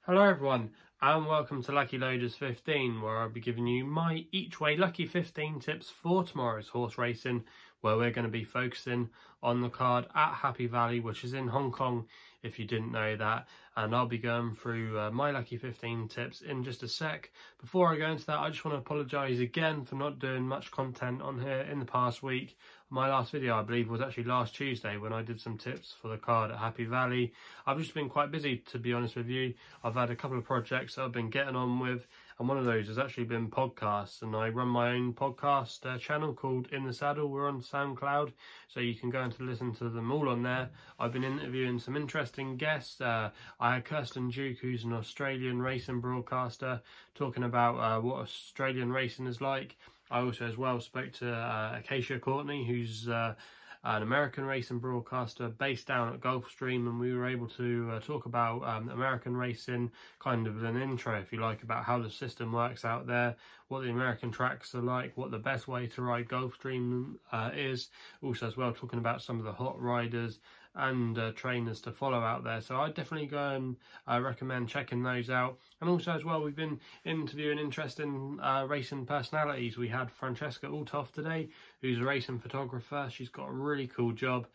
Hello everyone and welcome to Lucky Loaders 15, where I'll be giving you my each way lucky 15 tips for tomorrow's horse racing, where we're going to be focusing on the card at Happy Valley, which is in Hong Kong if you didn't know that. And I'll be going through my lucky 15 tips in just a sec. Before I go into that, I just want to apologise again for not doing much content on here in the past week. My last video, I believe, was actually last Tuesday when I did some tips for the card at Happy Valley. I've just been quite busy, to be honest with you. I've had a couple of projects that I've been getting on with, and one of those has actually been podcasts, and I run my own podcast channel called In the Saddle. We're on SoundCloud, so you can go and listen to them all on there. I've been interviewing some interesting guests. I had Kirsten Duke, who's an Australian racing broadcaster, talking about what Australian racing is like. I also as well spoke to Acacia Courtney, who's an American racing broadcaster based down at Gulfstream, and we were able to talk about American racing, kind of an intro, if you like, about how the system works out there, what the American tracks are like, what the best way to ride Gulfstream is. Also as well talking about some of the hot riders and trainers to follow out there. So I'd definitely go and recommend checking those out. And also as well, we've been interviewing interesting racing personalities. We had Francesca Althoff today, who's a racing photographer. She's got a really cool job.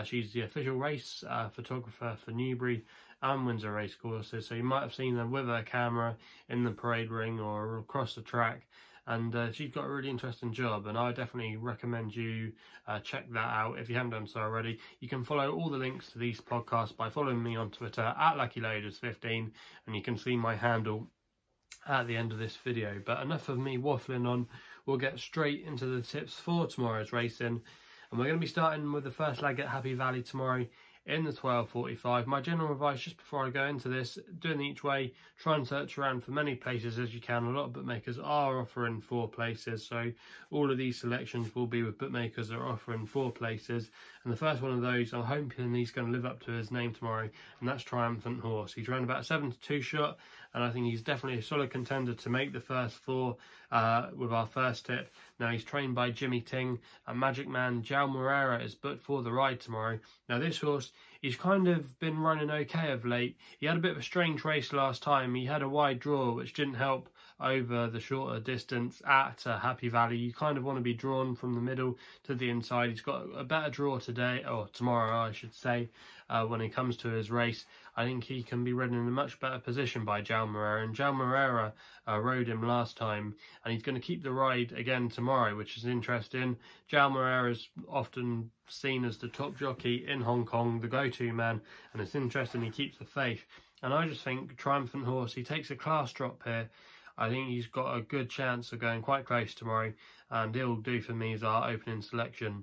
She's the official race photographer for Newbury and Windsor Racecourses. So you might have seen her with her camera in the parade ring or across the track. And she's got a really interesting job, and I definitely recommend you check that out if you haven't done so already. You can follow all the links to these podcasts by following me on Twitter at LuckyLoaders15, and you can see my handle at the end of this video. But enough of me waffling on, we'll get straight into the tips for tomorrow's racing. And we're going to be starting with the first leg at Happy Valley tomorrow in the 12:45. My general advice just before I go into this, doing each way, try and search around for many places as you can. A lot of bookmakers are offering 4 places, so all of these selections will be with bookmakers that are offering 4 places. And the first one of those, I'm hoping he's going to live up to his name tomorrow, and that's Triumphant Horse. He's around about 7-2 shot, and I think he's definitely a solid contender to make the first 4 with our first tip. Now he's trained by Jimmy Ting, and Magic Man João Moreira is booked for the ride tomorrow. Now this horse, he's kind of been running okay of late. He had a bit of a strange race last time. He had a wide draw, which didn't help over the shorter distance at Happy Valley. You kind of want to be drawn from the middle to the inside. He's got a better draw today, or tomorrow I should say, when it comes to his race. I think he can be ridden in a much better position by João Moreira, and João Moreira rode him last time, and he's going to keep the ride again tomorrow, which is interesting. João Moreira is often seen as the top jockey in Hong Kong, the go-to man, and it's interesting he keeps the faith. And I just think Triumphant Horse, he takes a class drop here. I think he's got a good chance of going quite close tomorrow, and he'll do for me as our opening selection.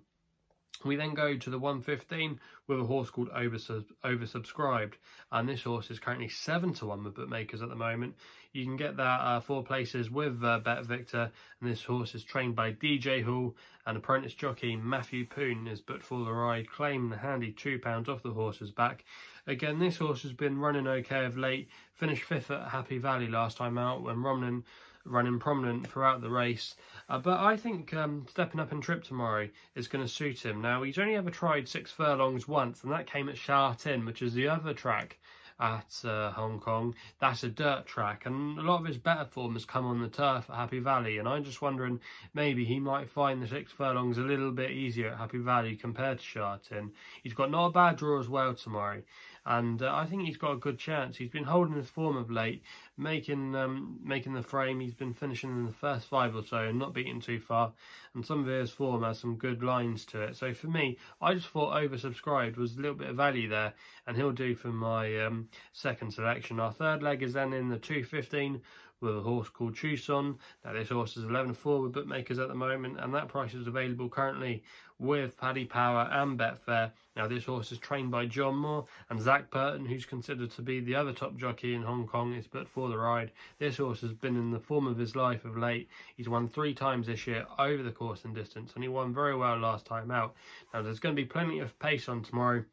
We then go to the 1:15 with a horse called Oversubscribed, and this horse is currently 7-1 with bookmakers at the moment. You can get that 4 places with Betfair, and this horse is trained by DJ Hall, and apprentice jockey Matthew Poon is booked for the ride, claiming the handy £2 off the horse's back. Again, this horse has been running okay of late, finished 5th at Happy Valley last time out when running prominent throughout the race. But I think stepping up in trip tomorrow is going to suit him. Now, he's only ever tried 6 furlongs once, and that came at Shouson, which is the other track at Hong Kong. That's a dirt track, and a lot of his better form has come on the turf at Happy Valley, and I'm just wondering maybe he might find the 6 furlongs a little bit easier at Happy Valley compared to Shouson. He's got not a bad draw as well tomorrow, and I think he's got a good chance. He's been holding his form of late, making the frame. He's been finishing in the first 5 or so and not beating too far, and some of his form has some good lines to it. So for me, I just thought Oversubscribed was a little bit of value there, and he'll do for my second selection. Our third leg is then in the 2:15 with a horse called Shouson. Now this horse is 11-4 with bookmakers at the moment, and that price is available currently with Paddy Power and Betfair. Now this horse is trained by John Moore, and Zach Burton, who's considered to be the other top jockey in Hong Kong, is booked for the ride. This horse has been in the form of his life of late. He's won 3 times this year over the course and distance, and he won very well last time out. Now there's going to be plenty of pace on tomorrow,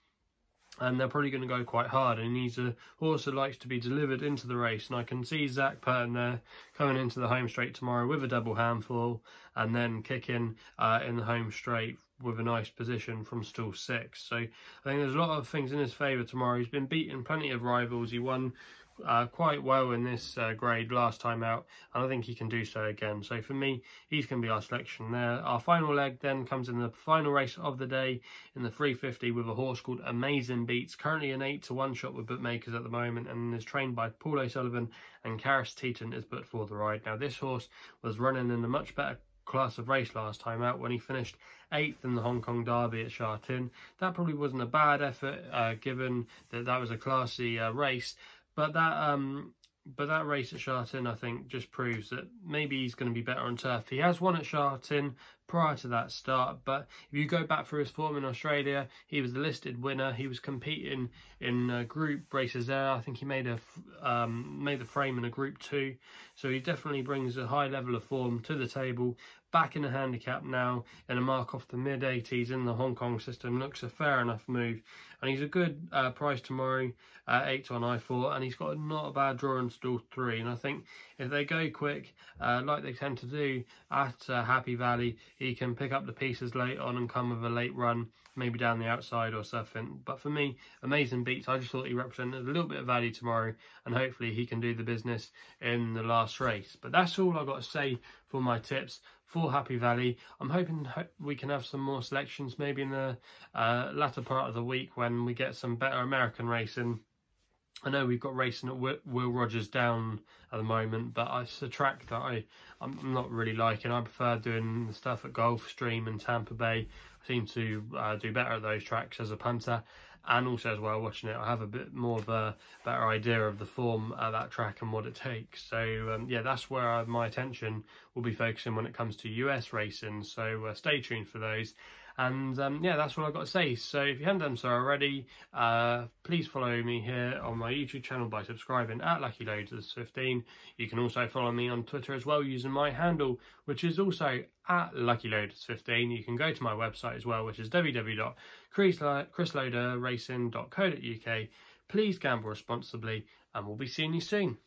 and they're probably going to go quite hard, and he's a horse that likes to be delivered into the race. And I can see Zach Burton there coming into the home straight tomorrow with a double handful, and then kicking in the home straight with a nice position from stall 6. So I think there's a lot of things in his favour tomorrow. He's been beaten plenty of rivals. He won quite well in this grade last time out, and I think he can do so again. So for me, he's going to be our selection there. Our final leg then comes in the final race of the day in the 350 with a horse called Amazing Beats, currently an 8-to-1 shot with bookmakers at the moment, and is trained by Paul O'Sullivan, and Karis Teton is booked for the ride. Now this horse was running in a much better class of race last time out when he finished 8th in the Hong Kong Derby at Shouson. That probably wasn't a bad effort given that that was a classy race, but that race at Shouson I think just proves that maybe he's going to be better on turf. He has won at Shouson prior to that start, but if you go back through his form in Australia, he was the listed winner. He was competing in group races there. I think he made the frame in a Group 2, so he definitely brings a high level of form to the table. Back in the handicap now in a mark off the mid-80s in the Hong Kong system looks a fair enough move, and he's a good price tomorrow at 8-to-1 I thought, and he's got not a bad draw in stall 3, and I think if they go quick like they tend to do at Happy Valley, he can pick up the pieces late on and come with a late run, maybe down the outside or something. But for me, Amazing Beats, I just thought he represented a little bit of value tomorrow, and hopefully he can do the business in the last race. But that's all I've got to say for my tips for Happy Valley. I'm hoping we can have some more selections maybe in the latter part of the week when we get some better American racing. I know we've got racing at Will Rogers down at the moment, but it's a track that I'm not really liking. I prefer doing the stuff at Gulfstream and Tampa Bay. I seem to do better at those tracks as a punter, and also as well watching it I have a bit more of a better idea of the form at that track and what it takes. So yeah, that's where my attention will be focusing when it comes to US racing, so stay tuned for those. And yeah, that's what I've got to say. So if you haven't done so already, please follow me here on my YouTube channel by subscribing at LuckyLoaders15. You can also follow me on Twitter as well using my handle, which is also at LuckyLoaders15. You can go to my website as well, which is www.chrisloaderracing.co.uk. Please gamble responsibly, and we'll be seeing you soon.